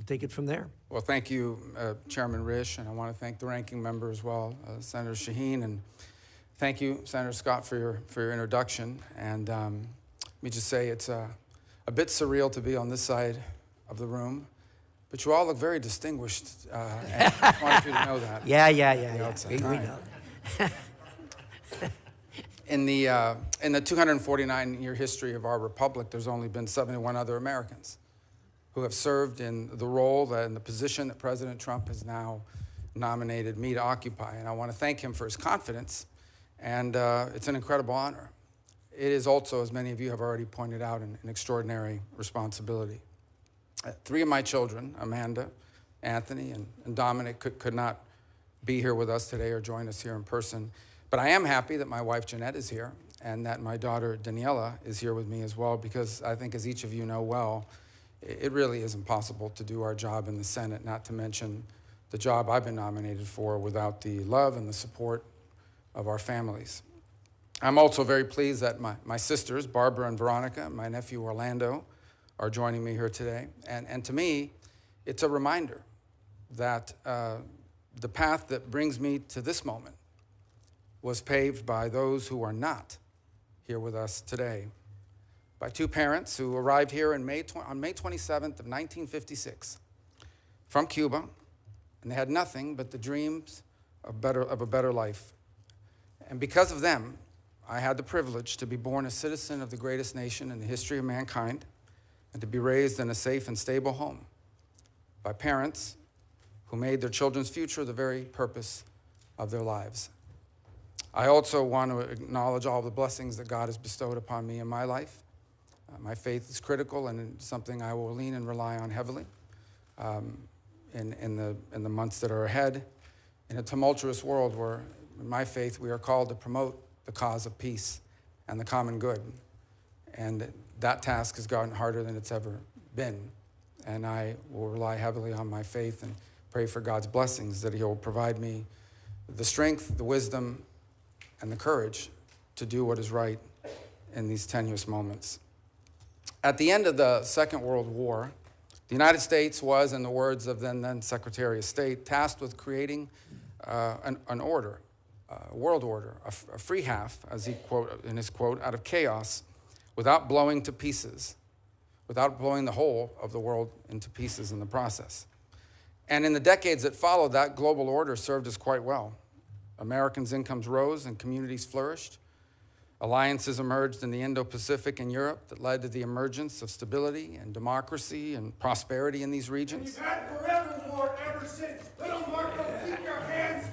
we'll take it from there. Well, thank you, Chairman Risch, and I want to thank the ranking member as well, Senator Shaheen, and thank you, Senator Scott, for your introduction. And let me just say it's a bit surreal to be on this side of the room, but you all look very distinguished, and I just wanted you to know that. Yeah. We know. In the 249-year history of our republic, there's only been 71 other Americans who have served in the role and the position that President Trump has now nominated me to occupy. And I want to thank him for his confidence, and it's an incredible honor. It is also, as many of you have already pointed out, an extraordinary responsibility. 3 of my children, Amanda, Anthony, and Dominic, could not be here with us today or join us here in person. But I am happy that my wife, Jeanette, is here, and that my daughter, Daniela, is here with me as well, because I think, as each of you know well, it really is impossible to do our job in the Senate, not to mention the job I've been nominated for, without the love and the support of our families. I'm also very pleased that my sisters, Barbara and Veronica, and my nephew, Orlando, are joining me here today. And to me, it's a reminder that the path that brings me to this moment was paved by those who are not here with us today, by 2 parents who arrived here on May 27th of 1956 from Cuba, and they had nothing but the dreams of a better life. And because of them, I had the privilege to be born a citizen of the greatest nation in the history of mankind, and to be raised in a safe and stable home by parents who made their children's future the very purpose of their lives. I also want to acknowledge all the blessings that God has bestowed upon me in my life. My faith is critical and something I will lean and rely on heavily in the months that are ahead. In a tumultuous world where, in my faith, we are called to promote the cause of peace and the common good. And that task has gotten harder than it's ever been. And I will rely heavily on my faith and pray for God's blessings, that He'll provide me the strength, the wisdom, and the courage to do what is right in these tenuous moments. At the end of the Second World War, the United States was, in the words of then Secretary of State, tasked with creating an order, a world order, a free half, as he quote in his quote, out of chaos, without blowing to pieces, without blowing the whole of the world into pieces in the process. And in the decades that followed, that global order served us quite well. Americans' incomes rose and communities flourished. Alliances emerged in the Indo-Pacific and Europe that led to the emergence of stability and democracy and prosperity in these regions. We've had forever war ever since. Little Marco, keep your hands.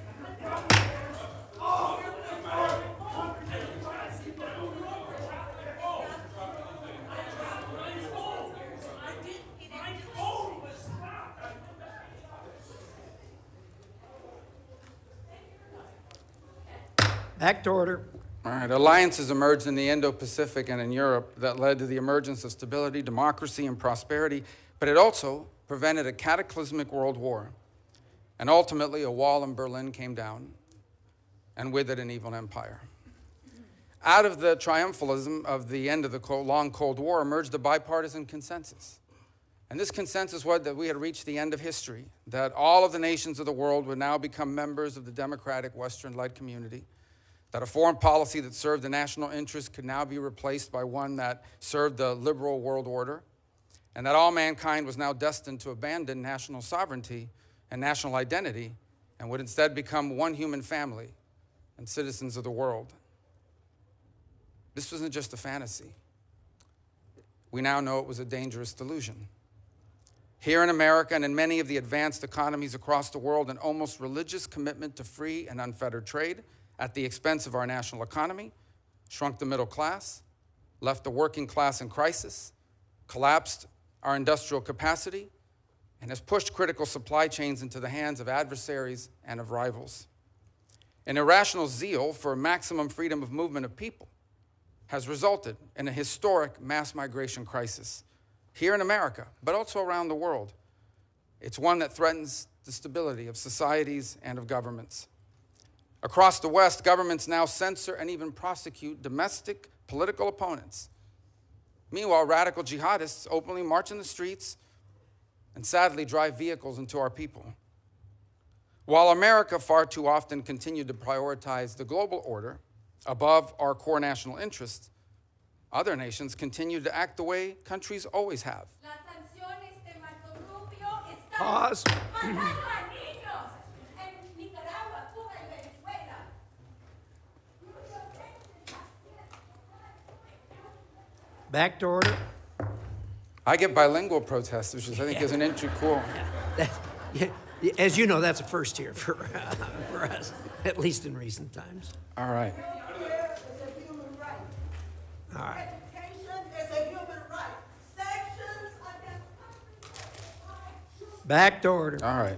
Back to order. All right, alliances emerged in the Indo-Pacific and in Europe that led to the emergence of stability, democracy, and prosperity, but it also prevented a cataclysmic world war. And ultimately, a wall in Berlin came down, and with it, an evil empire. Out of the triumphalism of the end of the long Cold War emerged a bipartisan consensus. And this consensus was that we had reached the end of history, that all of the nations of the world would now become members of the democratic Western-led community, that a foreign policy that served the national interest could now be replaced by one that served the liberal world order, and that all mankind was now destined to abandon national sovereignty and national identity and would instead become one human family and citizens of the world. This wasn't just a fantasy. We now know it was a dangerous delusion. Here in America and in many of the advanced economies across the world, an almost religious commitment to free and unfettered trade at the expense of our national economy shrunk the middle class, left the working class in crisis, collapsed our industrial capacity, and has pushed critical supply chains into the hands of adversaries and of rivals. An irrational zeal for maximum freedom of movement of people has resulted in a historic mass migration crisis here in America, but also around the world. It's one that threatens the stability of societies and of governments. Across the West, governments now censor and even prosecute domestic political opponents. Meanwhile, radical jihadists openly march in the streets and sadly drive vehicles into our people. While America far too often continued to prioritize the global order above our core national interests, other nations continued to act the way countries always have. Las sanciones de Marco Rubio están Pause. matando a niños en Nicaragua, Cuba y Venezuela. Back to order. I get bilingual protests, which is, I think is an entry cool. As you know, that's a first here for us, at least in recent times. All right. Healthcare is a human right. All right. Education is a human right. Sanctions against Back to order. All right.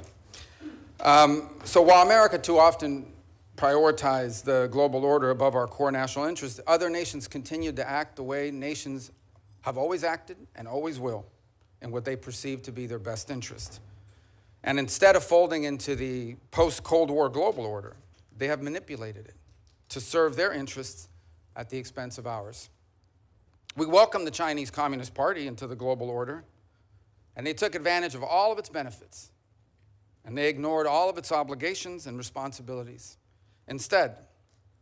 So while America too often prioritized the global order above our core national interests, other nations continued to act the way nations have always acted and always will in what they perceive to be their best interest. And instead of folding into the post-Cold War global order, they have manipulated it to serve their interests at the expense of ours. We welcomed the Chinese Communist Party into the global order, and they took advantage of all of its benefits, and they ignored all of its obligations and responsibilities. Instead,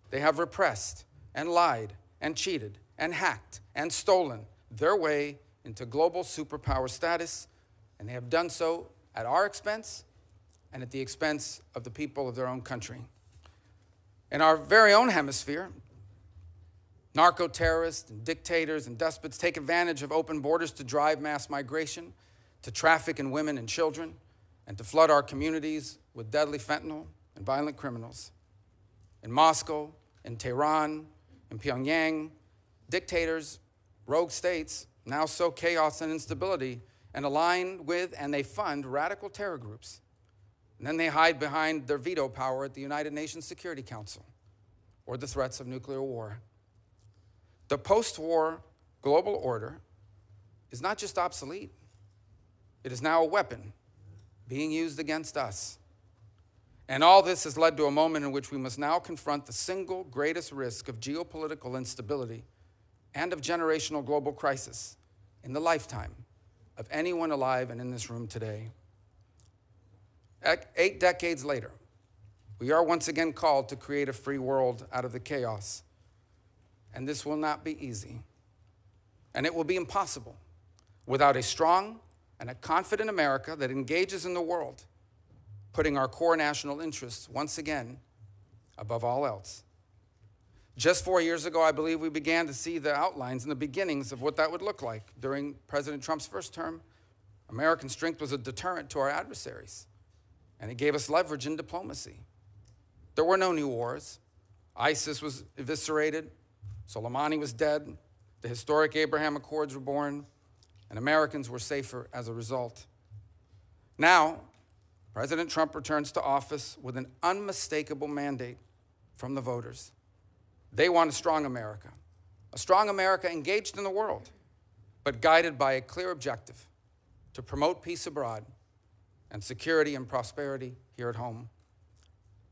they have repressed and lied and cheated and hacked and stolen their way into global superpower status, and they have done so at our expense and at the expense of the people of their own country. In our very own hemisphere, narco-terrorists and dictators and despots take advantage of open borders to drive mass migration, to traffic in women and children, and to flood our communities with deadly fentanyl and violent criminals. In Moscow, in Tehran, in Pyongyang, dictators, rogue states now sow chaos and instability and align with and they fund radical terror groups. And then they hide behind their veto power at the United Nations Security Council or the threats of nuclear war. The post-war global order is not just obsolete, it is now a weapon being used against us. And all this has led to a moment in which we must now confront the single greatest risk of geopolitical instability and of generational global crisis in the lifetime of anyone alive and in this room today. 8 decades later, we are once again called to create a free world out of the chaos. And this will not be easy. And it will be impossible without a strong and a confident America that engages in the world, putting our core national interests once again above all else. Just 4 years ago, I believe we began to see the outlines and the beginnings of what that would look like. During President Trump's first term, American strength was a deterrent to our adversaries, and it gave us leverage in diplomacy. There were no new wars. ISIS was eviscerated, Soleimani was dead, the historic Abraham Accords were born, and Americans were safer as a result. Now, President Trump returns to office with an unmistakable mandate from the voters. They want a strong America engaged in the world, but guided by a clear objective to promote peace abroad and security and prosperity here at home.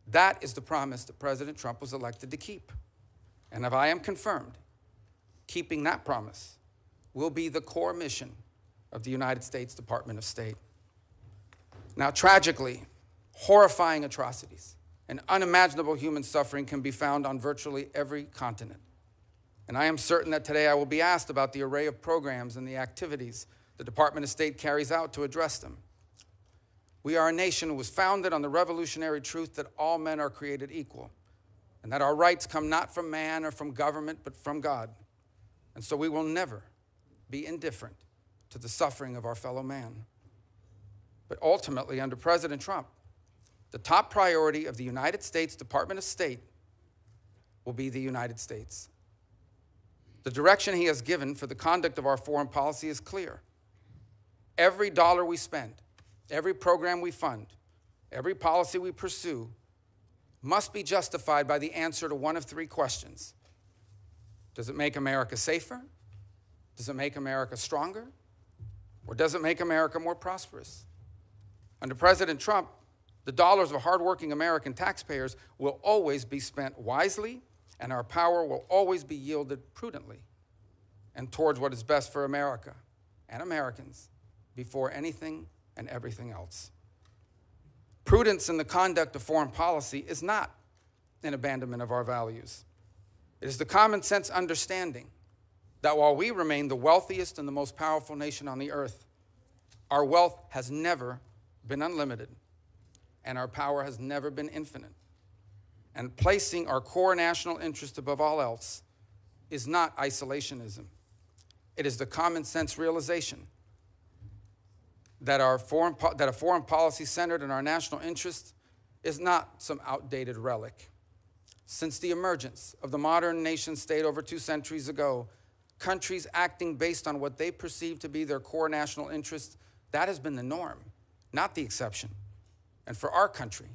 That is the promise that President Trump was elected to keep. And if I am confirmed, keeping that promise will be the core mission of the United States Department of State. Now, tragically, horrifying atrocities and unimaginable human suffering can be found on virtually every continent. And I am certain that today I will be asked about the array of programs and the activities the Department of State carries out to address them. We are a nation who was founded on the revolutionary truth that all men are created equal, and that our rights come not from man or from government, but from God. And so we will never be indifferent to the suffering of our fellow man. But ultimately, under President Trump, the top priority of the United States Department of State will be the United States. The direction he has given for the conduct of our foreign policy is clear. Every dollar we spend, every program we fund, every policy we pursue must be justified by the answer to one of 3 questions. Does it make America safer? Does it make America stronger? Or does it make America more prosperous? Under President Trump, the dollars of hardworking American taxpayers will always be spent wisely, and our power will always be yielded prudently and towards what is best for America and Americans before anything and everything else. Prudence in the conduct of foreign policy is not an abandonment of our values. It is the common sense understanding that while we remain the wealthiest and the most powerful nation on the earth, our wealth has never been unlimited and our power has never been infinite. And placing our core national interest above all else is not isolationism. It is the common sense realization that a foreign policy centered in our national interest is not some outdated relic. Since the emergence of the modern nation state over 2 centuries ago, countries acting based on what they perceive to be their core national interest, that has been the norm, not the exception. And for our country,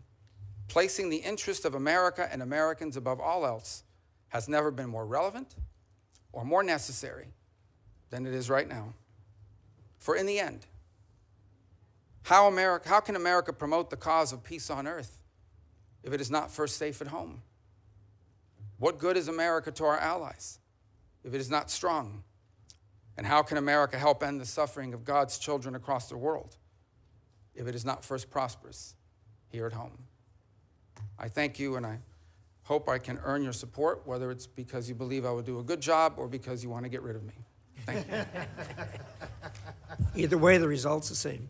placing the interest of America and Americans above all else has never been more relevant or more necessary than it is right now. For in the end, how can America promote the cause of peace on earth if it is not first safe at home? What good is America to our allies if it is not strong? And how can America help end the suffering of God's children across the world if it is not first prosperous here at home? I thank you, and I hope I can earn your support, whether it's because you believe I will do a good job or because you want to get rid of me. Thank you. Either way, the result's the same.